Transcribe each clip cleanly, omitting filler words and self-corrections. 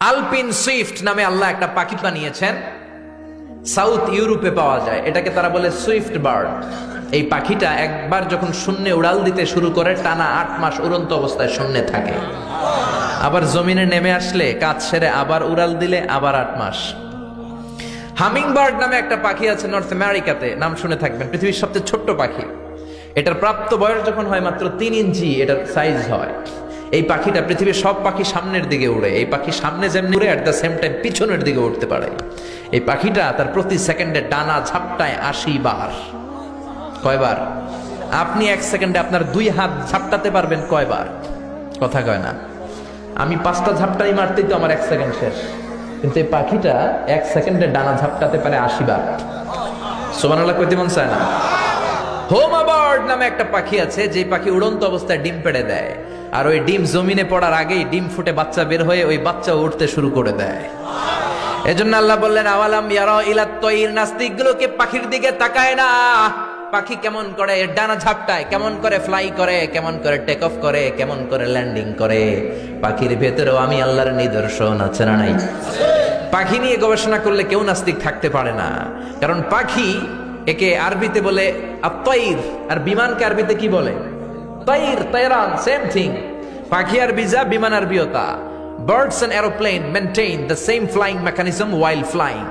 আলপিন Swift নামে আল্লাহ একটা পাখি বানিয়েছেন, সাউথ ইউরোপে পাওয়া যায়। এটাকে তারা বলে সুইফট বার্ড। এই পাখিটা একবার যখন শূন্যে উড়াল দিতে শুরু করে টানা 8 মাস উড়ন্ত অবস্থায় শূন্যে থাকে, আবার জমিনে নেমে আসলে কাজ সেরে আবার উড়াল দিলে আবার 8 মাস। হামিং বার্ড নামে একটা পাখি আছে নর্থ আমেরিকাতে, নাম শুনে থাকবেন, পৃথিবীর সবচেয়ে ছোট্ট পাখি। এটার প্রাপ্ত বয়স যখন হয় মাত্র 3 ইঞ্চি এটার সাইজ হয়। এই পাখিটা পৃথিবীর সব পাখি সামনের দিকে উড়ে, এই পাখি সামনে যেমনি উড়ে অ্যাট দ্য সেম টাইম পিছনের দিকে উঠতে পারে। এই পাখিটা তার প্রতি সেকেন্ডে ডানা ঝাপটায় 80 বার। কয়বার? আপনি 1 সেকেন্ডে আপনার 2 হাত ঝাপটাতে পারবেন কয়বার? কথা কয় না। আমি 5টা ঝাপটাই মারতেই তো আমার 1 সেকেন্ড শেষ, কিন্তু এই পাখিটা 1 সেকেন্ডে ডানা ঝাপটাতে পারে 80 বার। সুবহানাল্লাহ কইতে মন চায় না? হোমা বার্ড নামে একটা পাখি আছে, যে পাখি উড়ন্ত অবস্থায় ডিম পেড়ে দেয়, আর ওই ডিম জমিনে পড়ার আগেই ডিম ফুটে বাচ্চা বের হয়ে ওই বাচ্চা উঠতে শুরু করে দেয়। এজন্য আল্লাহ বললেন আওয়ালাম ইয়ারা ইলাত তায়ির, নাস্তিকগুলোকে পাখির দিকে তাকায় না। পাখি কেমন করে ডানা ঝাপটায়, কেমন করে ফ্লাই করে, কেমন করে টেক অফ করে, কেমন করে ল্যান্ডিং করে। পাখির ভেতরেও আমি আল্লাহর নিদর্শন আছে না নাই? পাখি নিয়ে গবেষণা করলে কেউ নাস্তিক থাকতে পারে না, কারণ পাখি একে আরবিতে বলে আত-তায়র, আর বিমানকে আরবিতে কি বলে? তায়র, তায়রান, সেম থিং। পাখি আরবি যা, বিমান আরবিও তা। Birds and aeroplane maintain the same flying mechanism while flying.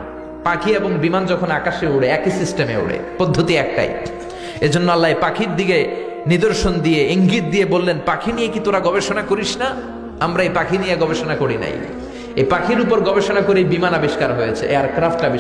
পাখি এবং বিমান যখন আকাশে উড়ে একই সিস্টেমে উড়ে, পদ্ধতি একটাই। এজন্য আল্লাহ পাখির দিকে নিদর্শন দিয়ে ইঙ্গিত দিয়ে বললেন, পাখি নিয়ে কি তোরা গবেষণা করিস না? আমরা এই পাখি নিয়ে গবেষণা করি নাই, এই পাখির উপর গবেষণা করে বিমান আবিষ্কার হয়েছে, এয়ারক্রাফট আবিষ্কার